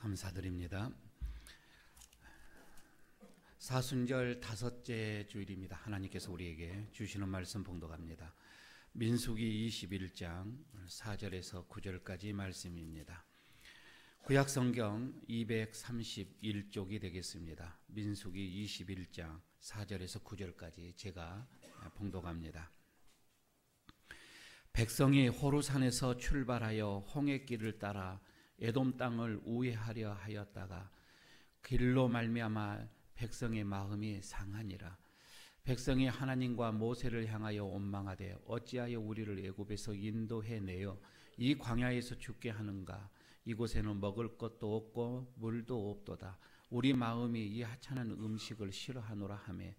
감사드립니다. 사순절 다섯째 주일입니다. 하나님께서 우리에게 주시는 말씀 봉독합니다. 민수기 21장 4절에서 9절까지 말씀입니다. 구약성경 231쪽이 되겠습니다. 민수기 21장 4절에서 9절까지 제가 봉독합니다. 백성이 호르산에서 출발하여 홍해길을 따라 에돔 땅을 우회하려 하였다가 길로 말미암아 백성의 마음이 상하니라. 백성이 하나님과 모세를 향하여 원망하되 어찌하여 우리를 애굽에서 인도해 내어 이 광야에서 죽게 하는가. 이곳에는 먹을 것도 없고 물도 없도다. 우리 마음이 이 하찮은 음식을 싫어하노라 하며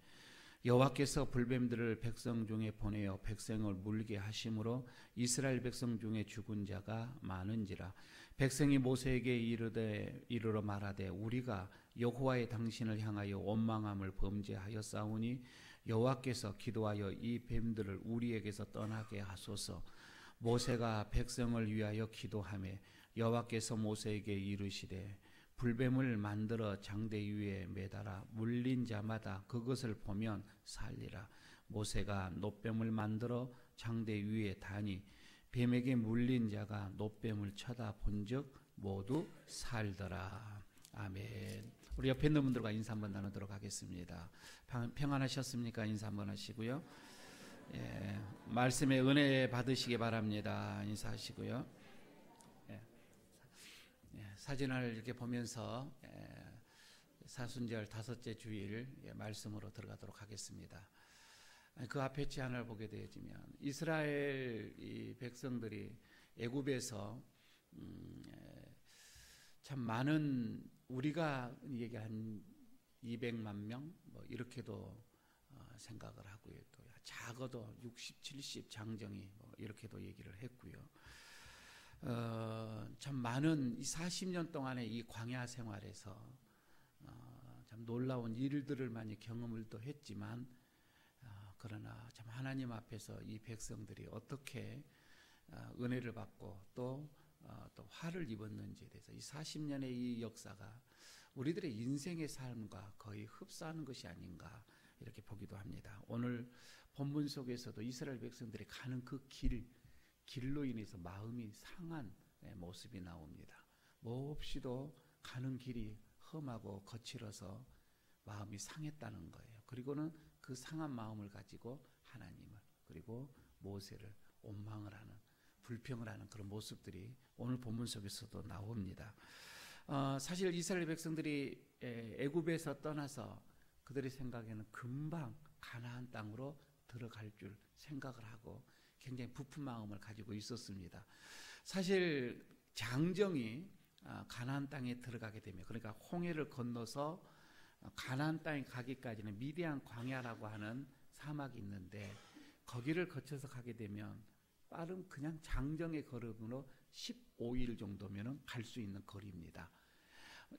여호와께서 불뱀들을 백성 중에 보내어 백성을 물게 하심으로 이스라엘 백성 중에 죽은 자가 많은지라. 백성이 모세에게 이르러 말하되 우리가 여호와의 당신을 향하여 원망함을 범죄하였사오니 여호와께서 기도하여 이 뱀들을 우리에게서 떠나게 하소서. 모세가 백성을 위하여 기도하며 여호와께서 모세에게 이르시되 불뱀을 만들어 장대 위에 매달아 물린 자마다 그것을 보면 살리라. 모세가 놋뱀을 만들어 장대 위에 다니 뱀에게 물린 자가 놋뱀을 쳐다본즉 모두 살더라. 아멘. 우리 옆에 있는 분들과 인사 한번 나누도록 하겠습니다. 평안하셨습니까? 인사 한번 하시고요. 예, 말씀의 은혜 받으시기 바랍니다. 인사하시고요. 사진을 이렇게 보면서 사순절 다섯째 주일 말씀으로 들어가도록 하겠습니다. 그 앞에 제안을 보게 되어지면 이스라엘 이 백성들이 애굽에서 참 많은, 우리가 얘기한 200만 명 뭐 이렇게도 생각을 하고요. 또 작아도 60, 70 장정이 뭐 이렇게도 얘기를 했고요. 참 많은 이 40년 동안의 이 광야 생활에서 참 놀라운 일들을 많이 경험을 또 했지만 그러나 참 하나님 앞에서 이 백성들이 어떻게 은혜를 받고 또 화를 입었는지에 대해서 이 40년의 이 역사가 우리들의 인생의 삶과 거의 흡사하는 것이 아닌가 이렇게 보기도 합니다. 오늘 본문 속에서도 이스라엘 백성들이 가는 그 길로 인해서 마음이 상한 모습이 나옵니다. 몹시도 가는 길이 험하고 거칠어서 마음이 상했다는 거예요. 그리고는 그 상한 마음을 가지고 하나님을 그리고 모세를 원망을 하는, 불평을 하는 그런 모습들이 오늘 본문 속에서도 나옵니다. 사실 이스라엘 백성들이 애굽에서 떠나서 그들의 생각에는 금방 가나안 땅으로 들어갈 줄 생각을 하고 굉장히 부푼 마음을 가지고 있었습니다. 사실 장정이 가나안 땅에 들어가게 되면, 그러니까 홍해를 건너서 가나안 땅에 가기까지는 미디안 광야라고 하는 사막이 있는데 거기를 거쳐서 가게 되면 빠른 그냥 장정의 걸음으로 15일 정도면 갈 수 있는 거리입니다.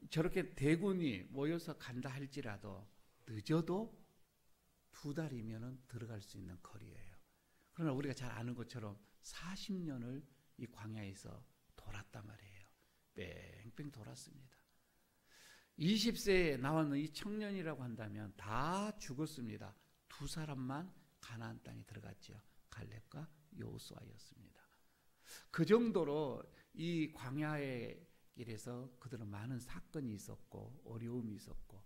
저렇게 대군이 모여서 간다 할지라도 늦어도 2달이면 들어갈 수 있는 거리예요. 그러나 우리가 잘 아는 것처럼 40년을 이 광야에서 돌았단 말이에요. 뺑뺑 돌았습니다. 20세에 나왔는 이 청년이라고 한다면 다 죽었습니다. 2사람만 가나안 땅에 들어갔죠. 갈렙과 여호수아였습니다. 그 정도로 이 광야의 길에서 그들은 많은 사건이 있었고 어려움이 있었고,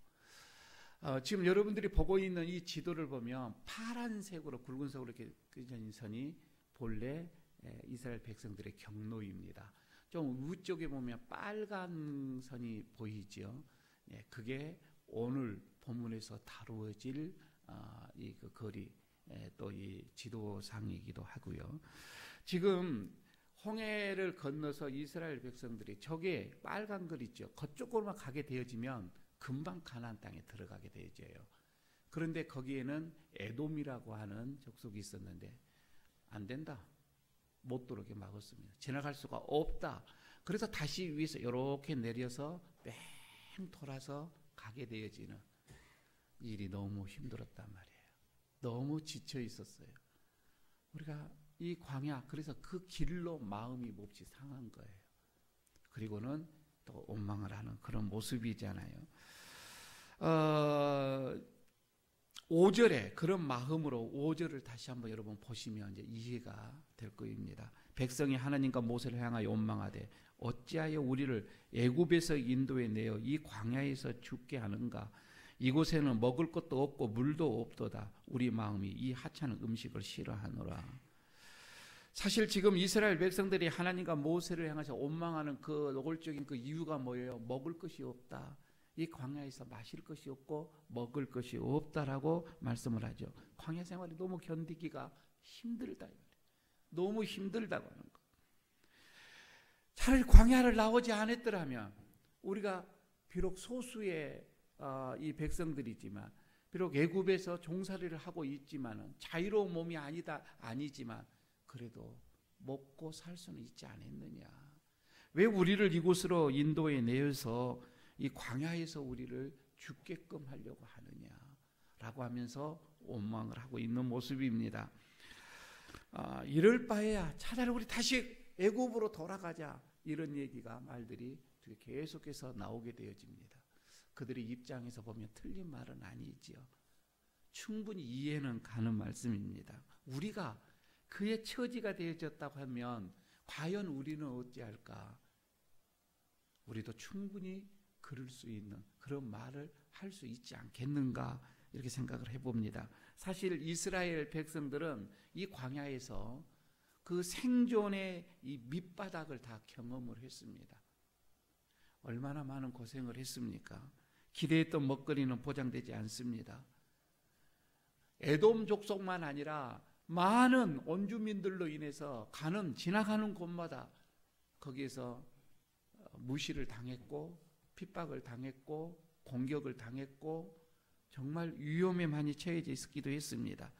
지금 여러분들이 보고 있는 이 지도를 보면 파란색으로 굵은색으로 이렇게 그려진 선이 본래 이스라엘 백성들의 경로입니다. 좀 위쪽에 보면 빨간 선이 보이죠. 그게 오늘 본문에서 다루어질 이 그 거리, 또 이 지도상이기도 하고요. 지금 홍해를 건너서 이스라엘 백성들이 저게 빨간 걸 있죠. 그쪽으로만 가게 되어지면 금방 가나안 땅에 들어가게 되어져요. 그런데 거기에는 에돔이라고 하는 족속이 있었는데 안 된다. 못 들어오게 막았습니다. 지나갈 수가 없다. 그래서 다시 위에서 이렇게 내려서 뺑 돌아서 가게 되어지는 일이 너무 힘들었단 말이에요. 너무 지쳐 있었어요. 우리가 이 광야, 그래서 그 길로 마음이 몹시 상한 거예요. 그리고는 또 원망을 하는 그런 모습이잖아요. 5절에 그런 마음으로 5절을 다시 한번 여러분 보시면 이제 이해가 될 것입니다. 백성이 하나님과 모세를 향하여 원망하되 어찌하여 우리를 애굽에서 인도해 내어 이 광야에서 죽게 하는가? 이곳에는 먹을 것도 없고 물도 없도다. 우리 마음이 이 하찮은 음식을 싫어하노라. 사실 지금 이스라엘 백성들이 하나님과 모세를 향해서 원망하는 그 노골적인 그 이유가 뭐예요? 먹을 것이 없다. 이 광야에서 마실 것이 없고 먹을 것이 없다라고 말씀을 하죠. 광야 생활이 너무 견디기가 힘들다. 너무 힘들다고 하는 거. 차라리 광야를 나오지 않았더라면 우리가 비록 소수의 이 백성들이지만, 비록 애굽에서 종살이를 하고 있지만은 자유로운 몸이 아니지만 그래도 먹고 살 수는 있지 않았느냐. 왜 우리를 이곳으로 인도해 내어서 이 광야에서 우리를 죽게끔 하려고 하느냐라고 하면서 원망을 하고 있는 모습입니다. 이럴 바에야 차라리 우리 다시 애굽으로 돌아가자, 이런 얘기가 말들이 계속해서 나오게 되어집니다. 그들의 입장에서 보면 틀린 말은 아니지요. 충분히 이해는 가는 말씀입니다. 우리가 그의 처지가 되어졌다고 하면 과연 우리는 어찌할까? 우리도 충분히 그럴 수 있는 그런 말을 할 수 있지 않겠는가, 이렇게 생각을 해봅니다. 사실 이스라엘 백성들은 이 광야에서 그 생존의 이 밑바닥을 다 경험을 했습니다. 얼마나 많은 고생을 했습니까? 기대했던 먹거리는 보장되지 않습니다. 에돔 족속만 아니라 많은 원주민들로 인해서 지나가는 곳마다 거기에서 무시를 당했고 핍박을 당했고 공격을 당했고 정말 위험에 많이 처해져 있기도 했습니다.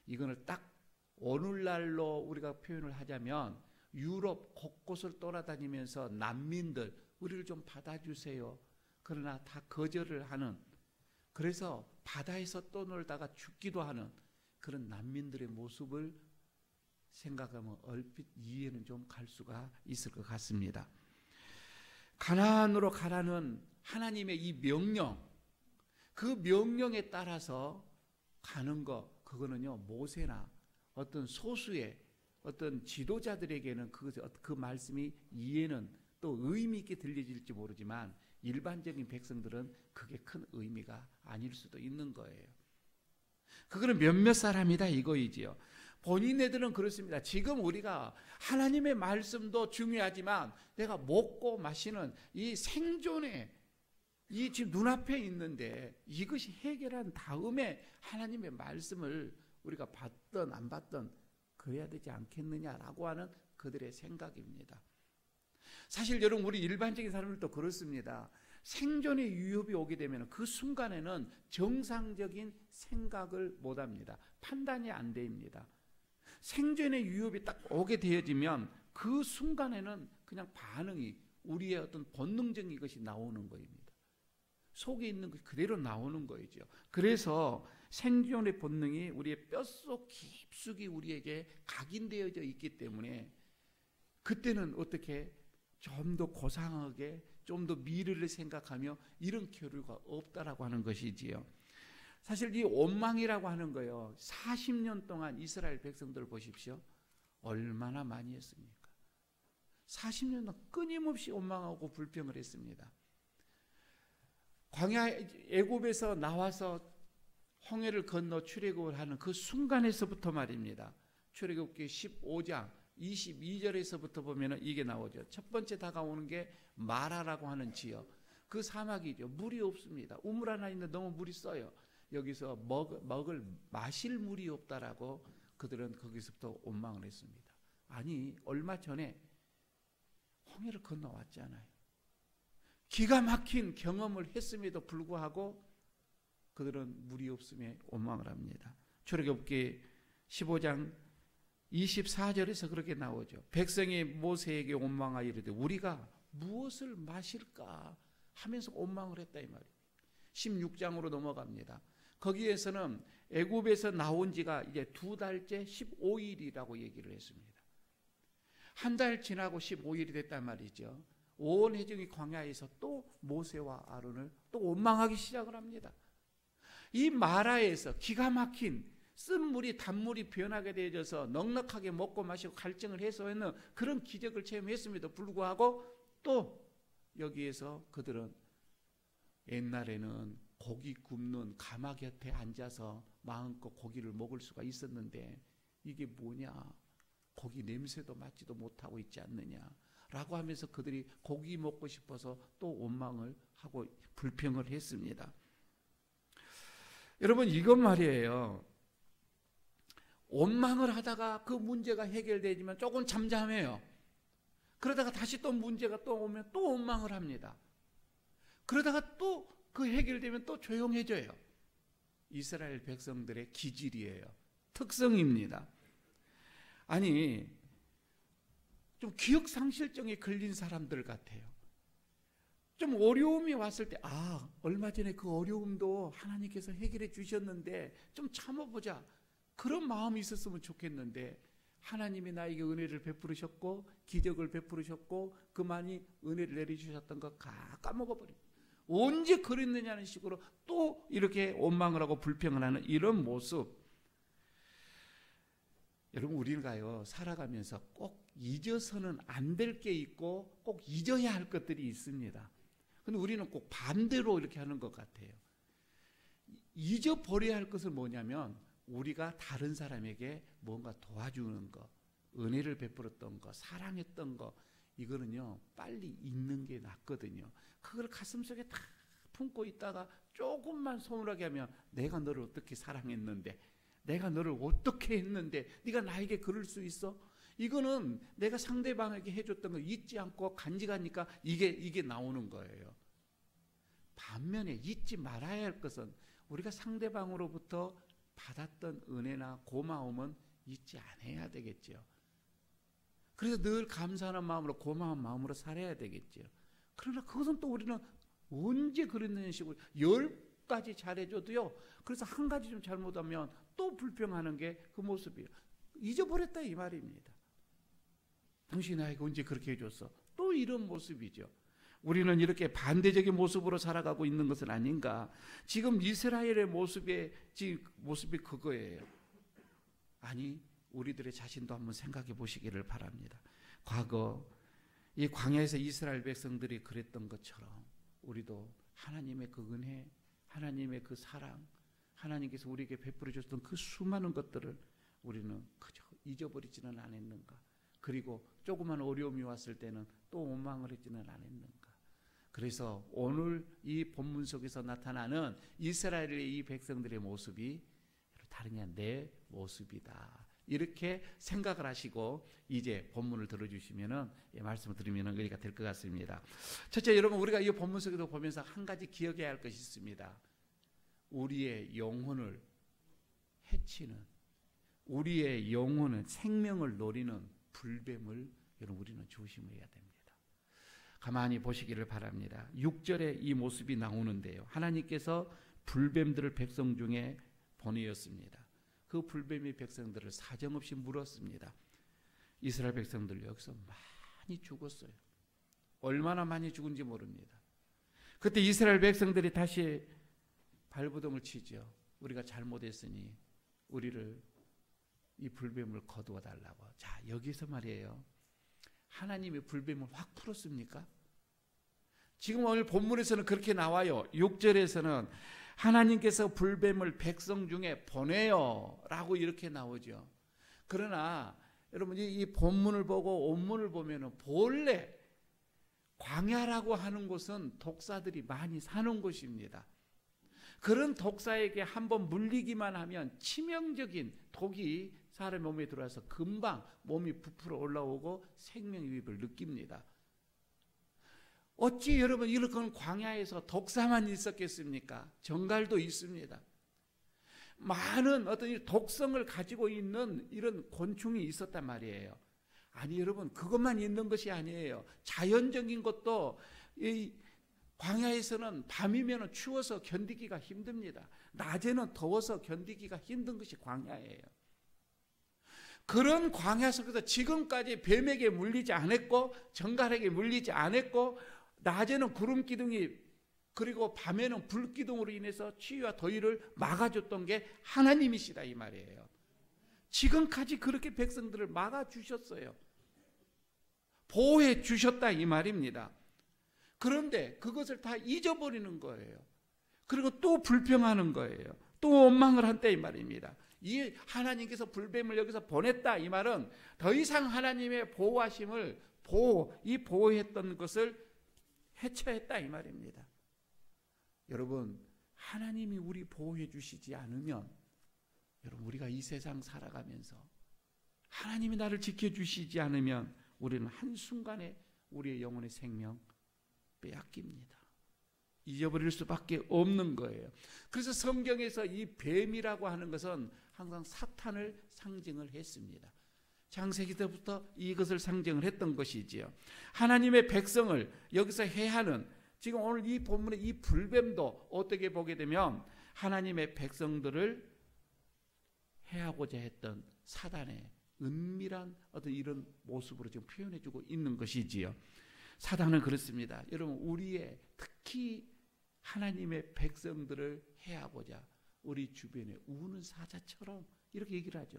이거는 딱 오늘날로 우리가 표현을 하자면 유럽 곳곳을 돌아다니면서 난민들, 우리를 좀 받아주세요. 그러나 다 거절을 하는, 그래서 바다에서 떠놀다가 죽기도 하는 그런 난민들의 모습을 생각하면 얼핏 이해는 좀 갈 수가 있을 것 같습니다. 가나안으로 가라는 하나님의 이 명령, 그 명령에 따라서 가는 것, 그거는요 모세나 어떤 소수의 어떤 지도자들에게는 그 말씀이 이해는 또 의미 있게 들려질지 모르지만 일반적인 백성들은 그게 큰 의미가 아닐 수도 있는 거예요. 그거는 몇몇 사람이다 이거이지요. 본인네들은 그렇습니다. 지금 우리가 하나님의 말씀도 중요하지만 내가 먹고 마시는 이 생존의 이 지금 눈앞에 있는데 이것이 해결한 다음에 하나님의 말씀을 우리가 받든 안 받든 그래야 되지 않겠느냐라고 하는 그들의 생각입니다. 사실 여러분 우리 일반적인 사람들도 그렇습니다. 생존의 위협이 오게 되면 그 순간에는 정상적인 생각을 못합니다. 판단이 안 됩니다. 생존의 위협이 딱 오게 되어지면 그 순간에는 그냥 반응이 우리의 어떤 본능적인 것이 나오는 것입니다. 속에 있는 것이 그대로 나오는 거이죠. 그래서 생존의 본능이 우리의 뼛속 깊숙이 우리에게 각인되어져 있기 때문에 그때는 어떻게 좀 더 고상하게 좀 더 미래를 생각하며 이런 교류가 없다라고 하는 것이지요. 사실 이 원망이라고 하는 거예요. 40년 동안 이스라엘 백성들을 보십시오. 얼마나 많이 했습니까? 40년 동안 끊임없이 원망하고 불평을 했습니다. 광야 애굽에서 나와서 홍해를 건너 출애굽을 하는 그 순간에서부터 말입니다. 출애굽기 15장 22절에서부터 보면 이게 나오죠. 첫 번째 다가오는 게 마라라고 하는 지역. 그 사막이죠. 물이 없습니다. 우물 하나 있는데 너무 물이 써요. 여기서 마실 물이 없다라고 그들은 거기서부터 원망을 했습니다. 아니 얼마 전에 홍해를 건너왔잖아요. 기가 막힌 경험을 했음에도 불구하고 그들은 물이 없음에 원망을 합니다. 출애굽기 15장 24절에서 그렇게 나오죠. 백성이 모세에게 원망하여 이르되 우리가 무엇을 마실까 하면서 원망을 했다 이 말이에요. 16장으로 넘어갑니다. 거기에서는 애굽에서 나온 지가 이제 2달째 15일이라고 얘기를 했습니다. 한 달 지나고 15일이 됐단 말이죠. 온 회중이 광야에서 또 모세와 아론을 또 원망하기 시작을 합니다. 이 마라에서 기가 막힌 쓴 물이 단물이 변하게 되어져서 넉넉하게 먹고 마시고 갈증을 해소하는 그런 기적을 체험했음에도 불구하고 또 여기에서 그들은 옛날에는 고기 굽는 가마 곁에 앉아서 마음껏 고기를 먹을 수가 있었는데 이게 뭐냐, 고기 냄새도 맡지도 못하고 있지 않느냐 라고 하면서 그들이 고기 먹고 싶어서 또 원망을 하고 불평을 했습니다. 여러분, 이것 말이에요. 원망을 하다가 그 문제가 해결되지만 조금 잠잠해요. 그러다가 다시 또 문제가 또 오면 또 원망을 합니다. 그러다가 또 그 해결되면 또 조용해져요. 이스라엘 백성들의 기질이에요. 특성입니다. 아니, 좀 기억상실증에 걸린 사람들 같아요. 좀 어려움이 왔을 때, 얼마 전에 그 어려움도 하나님께서 해결해 주셨는데 좀 참아보자, 그런 마음이 있었으면 좋겠는데 하나님이 나에게 은혜를 베푸르셨고 기적을 베푸르셨고 그만이 은혜를 내려주셨던 거 다 까먹어버립니다. 언제 그랬느냐는 식으로 또 이렇게 원망을 하고 불평을 하는 이런 모습. 여러분, 우리가요 살아가면서 꼭 잊어서는 안 될 게 있고 꼭 잊어야 할 것들이 있습니다. 근데 우리는 꼭 반대로 이렇게 하는 것 같아요. 잊어버려야 할 것은 뭐냐면 우리가 다른 사람에게 뭔가 도와주는 거, 은혜를 베풀었던 거, 사랑했던 거, 이거는요 빨리 잊는 게 낫거든요. 그걸 가슴속에 다 품고 있다가 조금만 서운하게 하면 내가 너를 어떻게 사랑했는데, 내가 너를 어떻게 했는데 네가 나에게 그럴 수 있어? 이거는 내가 상대방에게 해줬던 거 잊지 않고 간직하니까 이게 나오는 거예요. 반면에 잊지 말아야 할 것은 우리가 상대방으로부터 받았던 은혜나 고마움은 잊지 않아야 되겠죠. 그래서 늘 감사하는 마음으로 고마운 마음으로 살아야 되겠죠. 그러나 그것은 또 우리는 언제 그랬느냐 식으로 10가지 잘해줘도요, 그래서 한 가지 좀 잘못하면 또 불평하는 게 그 모습이에요. 잊어버렸다 이 말입니다. 당신이 나에게 언제 그렇게 해줬어? 또 이런 모습이죠. 우리는 이렇게 반대적인 모습으로 살아가고 있는 것은 아닌가. 지금 이스라엘의 모습이 그거예요. 아니, 우리들의 자신도 한번 생각해 보시기를 바랍니다. 과거 이 광야에서 이스라엘 백성들이 그랬던 것처럼 우리도 하나님의 그 은혜, 하나님의 그 사랑, 하나님께서 우리에게 베풀어 주셨던 그 수많은 것들을 우리는 그저 잊어버리지는 않았는가. 그리고 조그만 어려움이 왔을 때는 또 원망을 했지는 않았는가. 그래서 오늘 이 본문 속에서 나타나는 이스라엘의 이 백성들의 모습이 다른 게 아니라 내 모습이다. 이렇게 생각을 하시고 이제 본문을 들어주시면은, 말씀을 들으면은 의리가 될 것 같습니다. 첫째, 여러분, 우리가 이 본문 속에도 보면서 한 가지 기억해야 할 것이 있습니다. 우리의 영혼을 해치는, 우리의 영혼은 생명을 노리는 불뱀을 여러분 우리는 조심해야 됩니다. 가만히 보시기를 바랍니다. 6절에 이 모습이 나오는데요. 하나님께서 불뱀들을 백성 중에 보내었습니다. 그 불뱀이 백성들을 사정없이 물었습니다. 이스라엘 백성들 여기서 많이 죽었어요. 얼마나 많이 죽은지 모릅니다. 그때 이스라엘 백성들이 다시 발버둥을 치죠. 우리가 잘못했으니 우리를 이 불뱀을 거두어 달라고. 자, 여기서 말이에요. 하나님이 불뱀을 확 풀었습니까? 지금 오늘 본문에서는 그렇게 나와요. 6절에서는 하나님께서 불뱀을 백성 중에 보내요 라고 이렇게 나오죠. 그러나 여러분, 이 본문을 보고 원문을 보면은 본래 광야라고 하는 곳은 독사들이 많이 사는 곳입니다. 그런 독사에게 한번 물리기만 하면 치명적인 독이 사람의 몸에 들어와서 금방 몸이 부풀어 올라오고 생명의 위협을 느낍니다. 어찌 여러분 이런 광야에서 독사만 있었겠습니까? 정갈도 있습니다. 많은 어떤 독성을 가지고 있는 이런 곤충이 있었단 말이에요. 아니 여러분, 그것만 있는 것이 아니에요. 자연적인 것도 이 광야에서는 밤이면 추워서 견디기가 힘듭니다. 낮에는 더워서 견디기가 힘든 것이 광야예요. 그런 광야 속에서 지금까지 뱀에게 물리지 않았고 정갈에게 물리지 않았고 낮에는 구름 기둥이 그리고 밤에는 불 기둥으로 인해서 추위와 더위를 막아줬던 게 하나님이시다 이 말이에요. 지금까지 그렇게 백성들을 막아주셨어요. 보호해 주셨다 이 말입니다. 그런데 그것을 다 잊어버리는 거예요. 그리고 또 불평하는 거예요. 또 원망을 한다 이 말입니다. 이 하나님께서 불뱀을 여기서 보냈다 이 말은 더 이상 하나님의 보호하심을 보호했던 것을 해체했다 이 말입니다. 여러분, 하나님이 우리 보호해 주시지 않으면 여러분 우리가 이 세상 살아가면서 하나님이 나를 지켜주시지 않으면 우리는 한순간에 우리의 영혼의 생명 빼앗깁니다. 잊어버릴 수밖에 없는 거예요. 그래서 성경에서 이 뱀이라고 하는 것은 항상 사탄을 상징을 했습니다. 창세기 때부터 이것을 상징을 했던 것이지요. 하나님의 백성을 여기서 해하는, 지금 오늘 이 본문의 이 불뱀도 어떻게 보게 되면 하나님의 백성들을 해하고자 했던 사단의 은밀한 어떤 이런 모습으로 지금 표현해주고 있는 것이지요. 사단은 그렇습니다. 여러분, 우리의 특히 하나님의 백성들을 해하고자 우리 주변에 우는 사자처럼 이렇게 얘기를 하죠.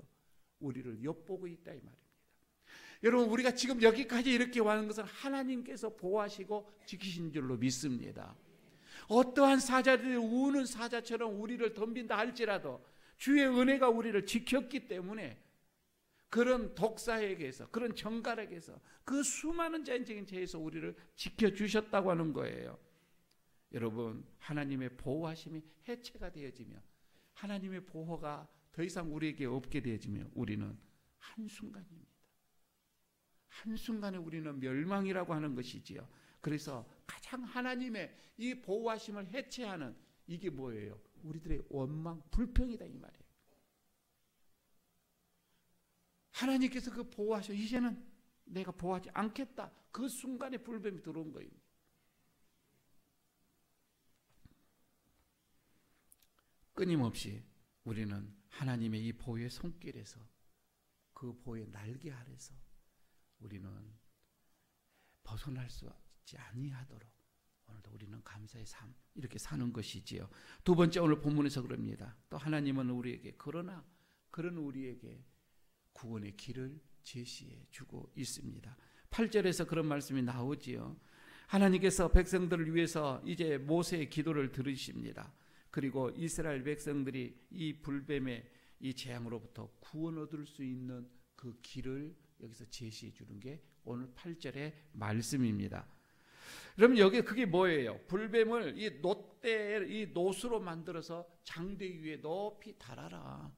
우리를 엿보고 있다 이 말입니다. 여러분, 우리가 지금 여기까지 이렇게 와는 것은 하나님께서 보호하시고 지키신 줄로 믿습니다. 어떠한 사자들이 우는 사자처럼 우리를 덤빈다 할지라도 주의 은혜가 우리를 지켰기 때문에 그런 독사에게서, 그런 정갈에게서, 그 수많은 자연적인 죄에서 우리를 지켜주셨다고 하는 거예요. 여러분, 하나님의 보호하심이 해체가 되어지며 하나님의 보호가 더 이상 우리에게 없게 되어지며 우리는 한순간입니다. 한순간에 우리는 멸망이라고 하는 것이지요. 그래서 가장 하나님의 이 보호하심을 해체하는 이게 뭐예요? 우리들의 원망, 불평이다 이 말이에요. 하나님께서 그 보호하셔, 이제는 내가 보호하지 않겠다. 그 순간에 불뱀이 들어온 거입니다. 끊임없이 우리는 하나님의 이 보호의 손길에서, 그 보호의 날개 아래서 우리는 벗어날 수 있지 아니하도록 오늘도 우리는 감사의 삶 이렇게 사는 것이지요. 두 번째, 오늘 본문에서 그럽니다. 또 하나님은 우리에게, 그러나 그런 우리에게 구원의 길을 제시해 주고 있습니다. 8절에서 그런 말씀이 나오지요. 하나님께서 백성들을 위해서 이제 모세의 기도를 들으십니다. 그리고 이스라엘 백성들이 이 불뱀의 이 재앙으로부터 구원 얻을 수 있는 그 길을 여기서 제시해 주는 게 오늘 8절의 말씀입니다. 그럼 여기 그게 뭐예요? 불뱀을 이 놋대, 이 놋으로 만들어서 장대 위에 높이 달아라.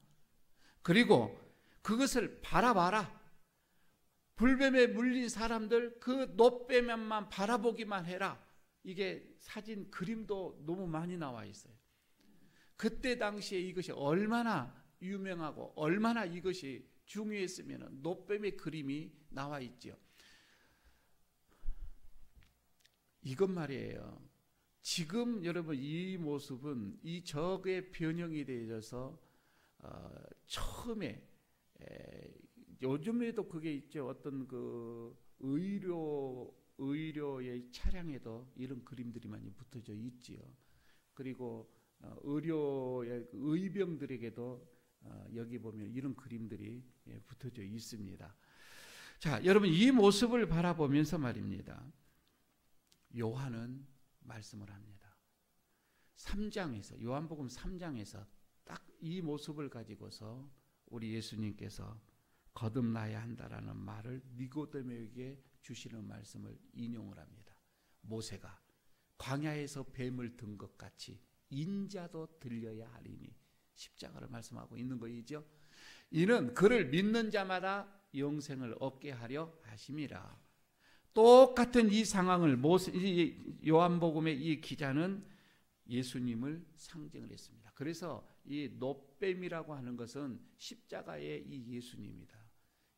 그리고 그것을 바라봐라. 불뱀에 물린 사람들 그 놋뱀만 바라보기만 해라. 이게 사진 그림도 너무 많이 나와 있어요. 그때 당시에 이것이 얼마나 유명하고 얼마나 이것이 중요했으면 놋뱀의 그림이 나와 있죠. 이것 말이에요. 지금 여러분 이 모습은 이 적의 변형이 되어서 처음에 요즘에도 그게 있죠. 어떤 그 의료의 차량에도 이런 그림들이 많이 붙어져 있지요. 그리고 의료의 의병들에게도 여기 보면 이런 그림들이 붙어져 있습니다. 자, 여러분 이 모습을 바라보면서 말입니다. 요한은 말씀을 합니다. 3장에서, 요한복음 3장에서 딱 이 모습을 가지고서 우리 예수님께서 거듭나야 한다라는 말을 니고데모에게 주시는 말씀을 인용을 합니다. 모세가 광야에서 뱀을 든 것 같이 인자도 들려야 하리니, 십자가를 말씀하고 있는 것이죠. 이는 그를 믿는 자마다 영생을 얻게 하려 하심이라. 똑같은 이 상황을 요한복음의 이 기자는 예수님을 상징을 했습니다. 그래서 이 놋뱀이라고 하는 것은 십자가의 이 예수님이다.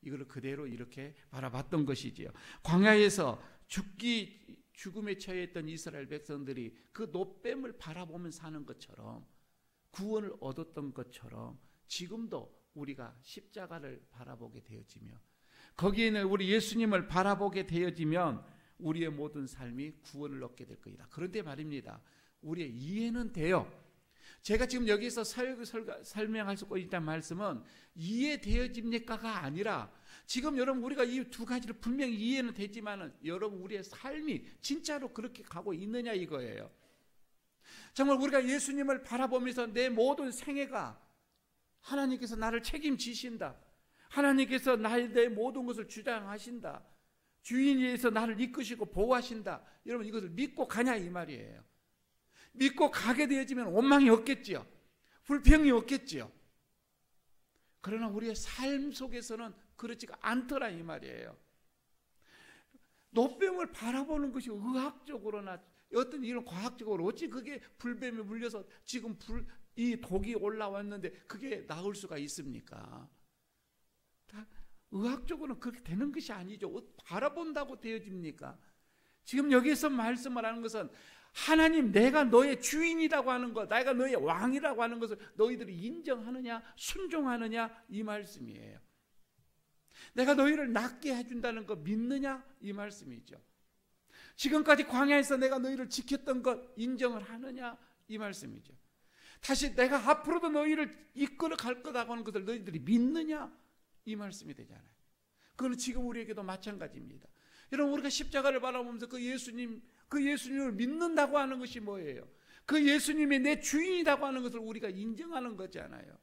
이걸 그대로 이렇게 바라봤던 것이지요. 광야에서 죽음에 처해 있던 이스라엘 백성들이 그 놋뱀을 바라보며 사는 것처럼, 구원을 얻었던 것처럼 지금도 우리가 십자가를 바라보게 되어지며 거기에는 우리 예수님을 바라보게 되어지면 우리의 모든 삶이 구원을 얻게 될 것이다. 그런데 말입니다. 우리의 이해는 돼요. 제가 지금 여기서 설명할 수 있다는 말씀은 이해되어집니까가 아니라 지금 여러분 우리가 이 두 가지를 분명히 이해는 되지만은 여러분 우리의 삶이 진짜로 그렇게 가고 있느냐 이거예요. 정말 우리가 예수님을 바라보면서 내 모든 생애가 하나님께서 나를 책임지신다. 하나님께서 내 모든 것을 주장하신다. 주인에서 나를 이끄시고 보호하신다. 여러분 이것을 믿고 가냐 이 말이에요. 믿고 가게 되어지면 원망이 없겠지요. 불평이 없겠지요. 그러나 우리의 삶 속에서는 그렇지가 않더라 이 말이에요. 노뱀을 바라보는 것이 의학적으로나 어떤 이런 과학적으로 어찌 그게 불뱀에 물려서 지금 이 독이 올라왔는데 그게 나을 수가 있습니까? 다 의학적으로는 그렇게 되는 것이 아니죠. 바라본다고 되어집니까? 지금 여기서 말씀을 하는 것은 하나님 내가 너의 주인이라고 하는 것, 내가 너의 왕이라고 하는 것을 너희들이 인정하느냐 순종하느냐 이 말씀이에요. 내가 너희를 낫게 해준다는 거 믿느냐 이 말씀이죠. 지금까지 광야에서 내가 너희를 지켰던 것 인정을 하느냐 이 말씀이죠. 다시 내가 앞으로도 너희를 이끌어 갈 거라고 하는 것을 너희들이 믿느냐 이 말씀이 되잖아요. 그건 지금 우리에게도 마찬가지입니다. 여러분 우리가 십자가를 바라보면서 그 예수님을 믿는다고 하는 것이 뭐예요? 그 예수님이 내 주인이라고 하는 것을 우리가 인정하는 거잖아요.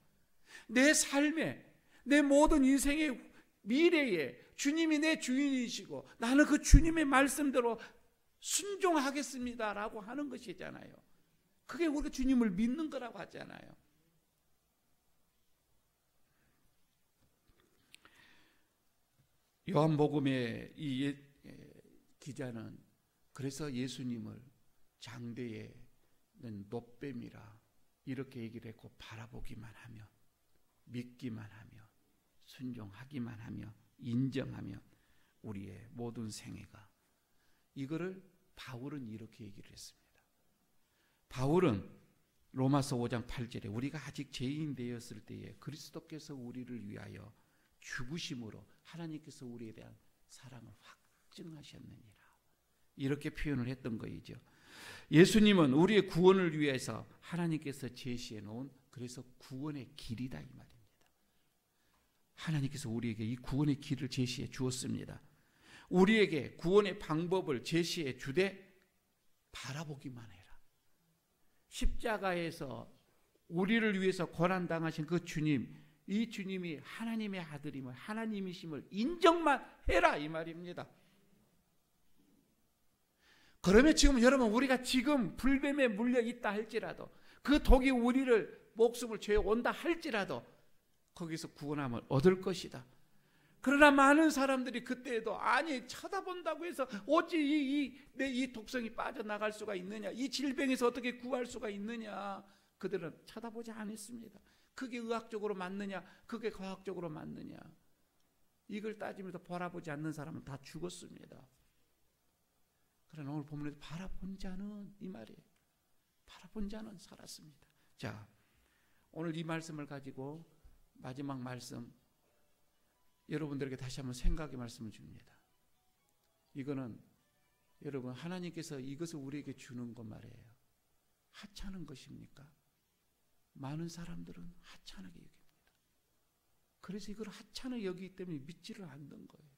내 삶에 내 모든 인생의 미래에 주님이 내 주인이시고 나는 그 주님의 말씀대로 순종하겠습니다라고 하는 것이잖아요. 그게 우리가 주님을 믿는 거라고 하잖아요. 요한복음의 이 기자는 그래서 예수님을 장대에는 노뱀이라 이렇게 얘기를 했고 바라보기만 하면 믿기만 하면 순종하기만 하며 인정하면 우리의 모든 생애가 이거를 바울은 이렇게 얘기를 했습니다. 바울은 로마서 5장 8절에 우리가 아직 죄인 되었을 때에 그리스도께서 우리를 위하여 죽으심으로 하나님께서 우리에 대한 사랑을 확증하셨느니라 이렇게 표현을 했던 거이죠. 예수님은 우리의 구원을 위해서 하나님께서 제시해 놓은 그래서 구원의 길이다 이 말입니다. 하나님께서 우리에게 이 구원의 길을 제시해 주었습니다. 우리에게 구원의 방법을 제시해 주되 바라보기만 해라. 십자가에서 우리를 위해서 고난당하신 그 주님, 이 주님이 하나님의 아들임을 하나님이심을 인정만 해라 이 말입니다. 그러면 지금 여러분 우리가 지금 불뱀에 물려 있다 할지라도 그 독이 우리를 목숨을 죄어 온다 할지라도 거기서 구원함을 얻을 것이다. 그러나 많은 사람들이 그때에도 아니 쳐다본다고 해서 어찌 이 독성이 빠져나갈 수가 있느냐, 이 질병에서 어떻게 구할 수가 있느냐, 그들은 쳐다보지 않았습니다. 그게 의학적으로 맞느냐, 그게 과학적으로 맞느냐, 이걸 따지면서 바라보지 않는 사람은 다 죽었습니다. 그러나 오늘 본문에서 바라본 자는 이 말이에요. 바라본 자는 살았습니다. 자, 오늘 이 말씀을 가지고 마지막 말씀 여러분들에게 다시 한번 생각의 말씀을 줍니다. 이거는 여러분 하나님께서 이것을 우리에게 주는 것 말이에요. 하찮은 것입니까? 많은 사람들은 하찮게 여깁니다. 그래서 이걸 하찮게 여기기 때문에 믿지를 않는 거예요.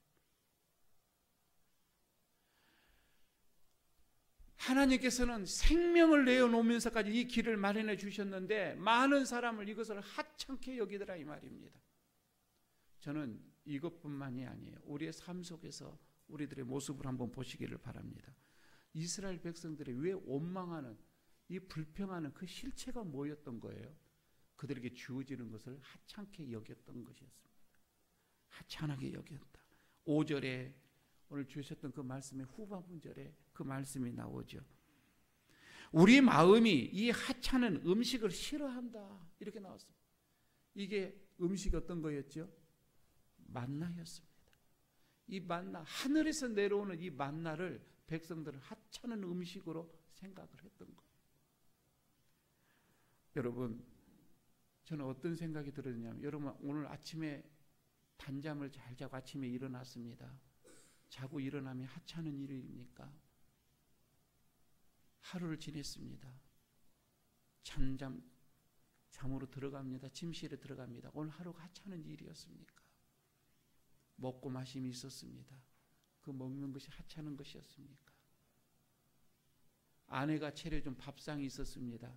하나님께서는 생명을 내어놓으면서까지 이 길을 마련해 주셨는데 많은 사람을 이것을 하찮게 여기더라 이 말입니다. 저는 이것뿐만이 아니에요. 우리의 삶 속에서 우리들의 모습을 한번 보시기를 바랍니다. 이스라엘 백성들이 왜 원망하는 이 불평하는 그 실체가 뭐였던 거예요? 그들에게 주어지는 것을 하찮게 여겼던 것이었습니다. 하찮게 여겼다. 5절에 오늘 주셨던 그 말씀의 후반절에 그 말씀이 나오죠. 우리 마음이 이 하찮은 음식을 싫어한다 이렇게 나왔습니다. 이게 음식이 어떤 거였죠? 만나였습니다. 이 만나, 하늘에서 내려오는 이 만나를 백성들은 하찮은 음식으로 생각을 했던 거예요. 여러분, 저는 어떤 생각이 들었냐면, 여러분 오늘 아침에 단잠을 잘 자고 아침에 일어났습니다. 자고 일어나면 하찮은 일입니까? 하루를 지냈습니다. 잠으로 들어갑니다. 침실에 들어갑니다. 오늘 하루가 하찮은 일이었습니까? 먹고 마심이 있었습니다. 그 먹는 것이 하찮은 것이었습니까? 아내가 차려준 밥상이 있었습니다.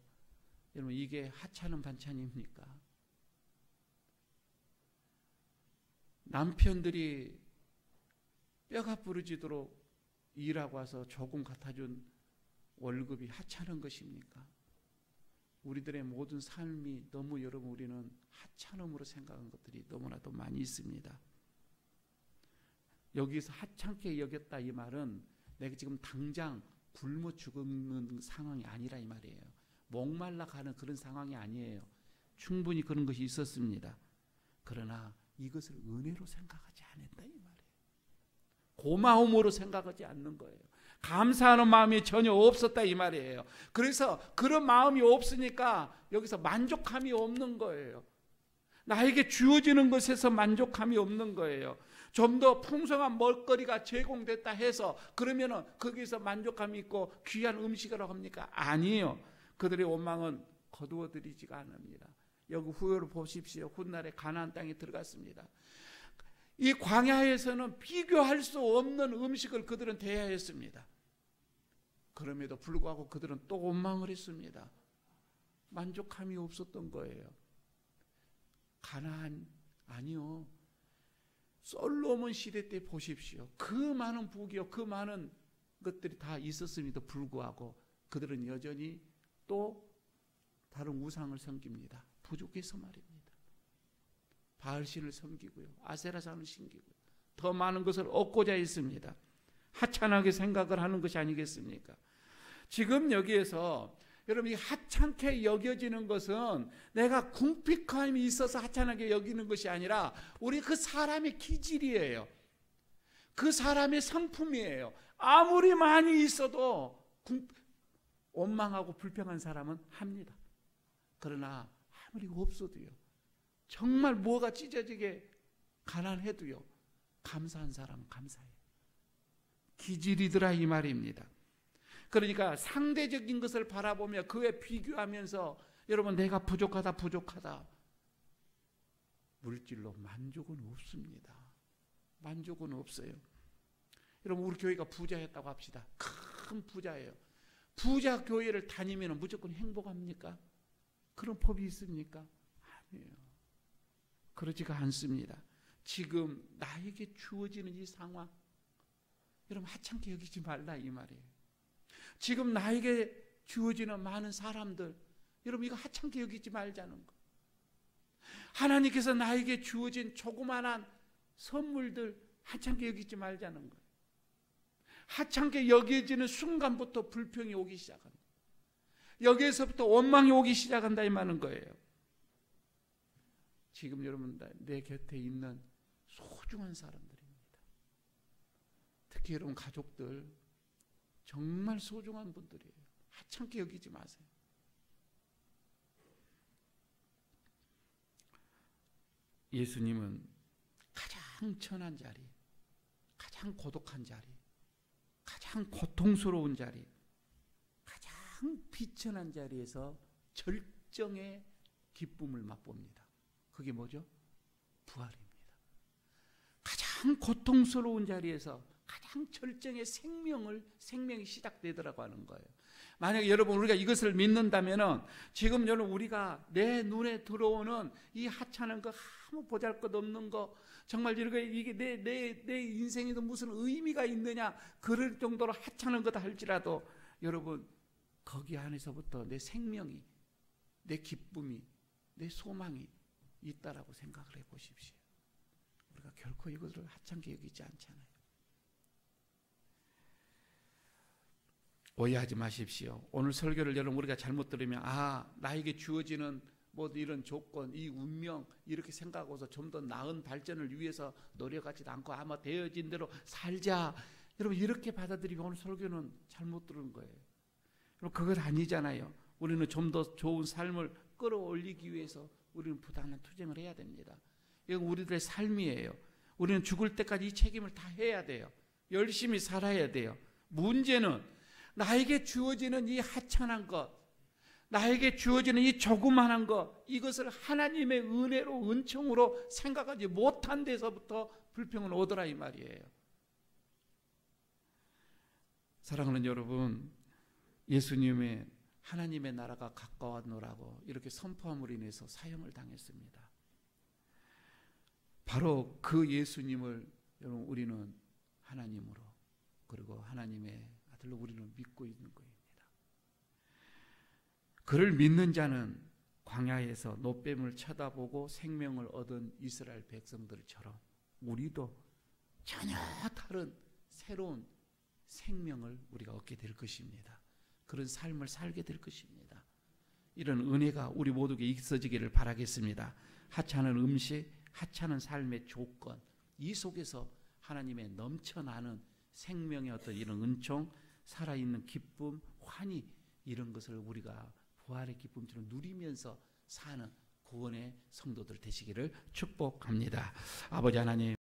여러분 이게 하찮은 반찬입니까? 남편들이 뼈가 부러지도록 일하고 와서 조금 갖다준 월급이 하찮은 것입니까? 우리들의 모든 삶이 너무 여러분 우리는 하찮음으로 생각한 것들이 너무나도 많이 있습니다. 여기서 하찮게 여겼다 이 말은 내가 지금 당장 굶어 죽는 상황이 아니라 이 말이에요. 목말라 가는 그런 상황이 아니에요. 충분히 그런 것이 있었습니다. 그러나 이것을 은혜로 생각하지 않았다 이 말이에요. 고마움으로 생각하지 않는 거예요. 감사하는 마음이 전혀 없었다 이 말이에요. 그래서 그런 마음이 없으니까 여기서 만족함이 없는 거예요. 나에게 주어지는 것에서 만족함이 없는 거예요. 좀 더 풍성한 먹거리가 제공됐다 해서 그러면은 거기서 만족감이 있고 귀한 음식이라고 합니까? 아니에요. 그들의 원망은 거두어들이지가 않습니다. 여기 후요를 보십시오. 훗날에 가나안 땅에 들어갔습니다. 이 광야에서는 비교할 수 없는 음식을 그들은 대하였습니다. 그럼에도 불구하고 그들은 또 원망을 했습니다. 만족함이 없었던 거예요. 가나안 아니요. 솔로몬 시대 때 보십시오. 그 많은 부귀요, 그 많은 것들이 다 있었음에도 불구하고 그들은 여전히 또 다른 우상을 섬깁니다. 부족해서 말입니다. 바알신을 섬기고요, 아세라상을 섬기고요, 더 많은 것을 얻고자 했습니다. 하찮게 생각을 하는 것이 아니겠습니까? 지금 여기에서 여러분 이 하찮게 여겨지는 것은 내가 궁핍함이 있어서 하찮게 여기는 것이 아니라 우리 그 사람의 기질이에요. 그 사람의 성품이에요. 아무리 많이 있어도 원망하고 불평한 사람은 합니다. 그러나 아무리 없어도요, 정말 뭐가 찢어지게 가난해도요, 감사한 사람은 감사해요. 기질이더라 이 말입니다. 그러니까 상대적인 것을 바라보며 그에 비교하면서 여러분 내가 부족하다 물질로 만족은 없습니다. 만족은 없어요. 여러분 우리 교회가 부자였다고 합시다. 큰 부자예요. 부자 교회를 다니면 무조건 행복합니까? 그런 법이 있습니까? 아니에요. 그러지가 않습니다. 지금 나에게 주어지는 이 상황, 여러분 하찮게 여기지 말라 이 말이에요. 지금 나에게 주어지는 많은 사람들, 여러분 이거 하찮게 여기지 말자는 거. 하나님께서 나에게 주어진 조그만한 선물들 하찮게 여기지 말자는 거. 하찮게 여겨지는 순간부터 불평이 오기 시작합니다. 여기에서부터 원망이 오기 시작한다 이 말은 거예요. 지금 여러분 내 곁에 있는 소중한 사람들입니다. 특히 여러분 가족들 정말 소중한 분들이에요. 하찮게 여기지 마세요. 예수님은 가장 천한 자리, 가장 고독한 자리, 가장 고통스러운 자리, 가장 비천한 자리에서 절정의 기쁨을 맛봅니다. 그게 뭐죠? 부활입니다. 가장 고통스러운 자리에서 가장 절정의 생명이 시작되더라고 하는 거예요. 만약에 여러분 우리가 이것을 믿는다면은 지금 여러분 우리가 내 눈에 들어오는 이 하찮은 거, 아무 보잘것없는 거, 정말 이게 내 인생에도 무슨 의미가 있느냐 그럴 정도로 하찮은 거다 할지라도 여러분 거기 안에서부터 내 생명이, 내 기쁨이, 내 소망이 있다라고 생각을 해보십시오. 우리가 결코 이것을 하찮게 여기지 않잖아요. 오해하지 마십시오. 오늘 설교를 여러분 우리가 잘못 들으면 나에게 주어지는 뭐 이런 조건, 이 운명 이렇게 생각하고서 좀 더 나은 발전을 위해서 노력하지도 않고 아마 되어진 대로 살자, 여러분 이렇게 받아들이면 오늘 설교는 잘못 들은 거예요. 여러분 그것 아니잖아요. 우리는 좀 더 좋은 삶을 끌어올리기 위해서 우리는 부당한 투쟁을 해야 됩니다. 이건 우리들의 삶이에요. 우리는 죽을 때까지 이 책임을 다 해야 돼요. 열심히 살아야 돼요. 문제는 나에게 주어지는 이 하찮은 것, 나에게 주어지는 이 조그만한 것, 이것을 하나님의 은혜로 은총으로 생각하지 못한 데서부터 불평을 오더라 이 말이에요. 사랑하는 여러분, 예수님의 하나님의 나라가 가까웠노라고 이렇게 선포함으로 인해서 사형을 당했습니다. 바로 그 예수님을 여러분 우리는 하나님으로 그리고 하나님의 아들로 우리는 믿고 있는 것입니다. 그를 믿는 자는 광야에서 노뱀을 쳐다보고 생명을 얻은 이스라엘 백성들처럼 우리도 전혀 다른 새로운 생명을 우리가 얻게 될 것입니다. 그런 삶을 살게 될 것입니다. 이런 은혜가 우리 모두에게 있어지기를 바라겠습니다. 하찮은 음식, 하찮은 삶의 조건, 이 속에서 하나님의 넘쳐나는 생명의 어떤 이런 은총, 살아있는 기쁨, 환희, 이런 것을 우리가 부활의 기쁨처럼 누리면서 사는 구원의 성도들 되시기를 축복합니다. 아버지 하나님,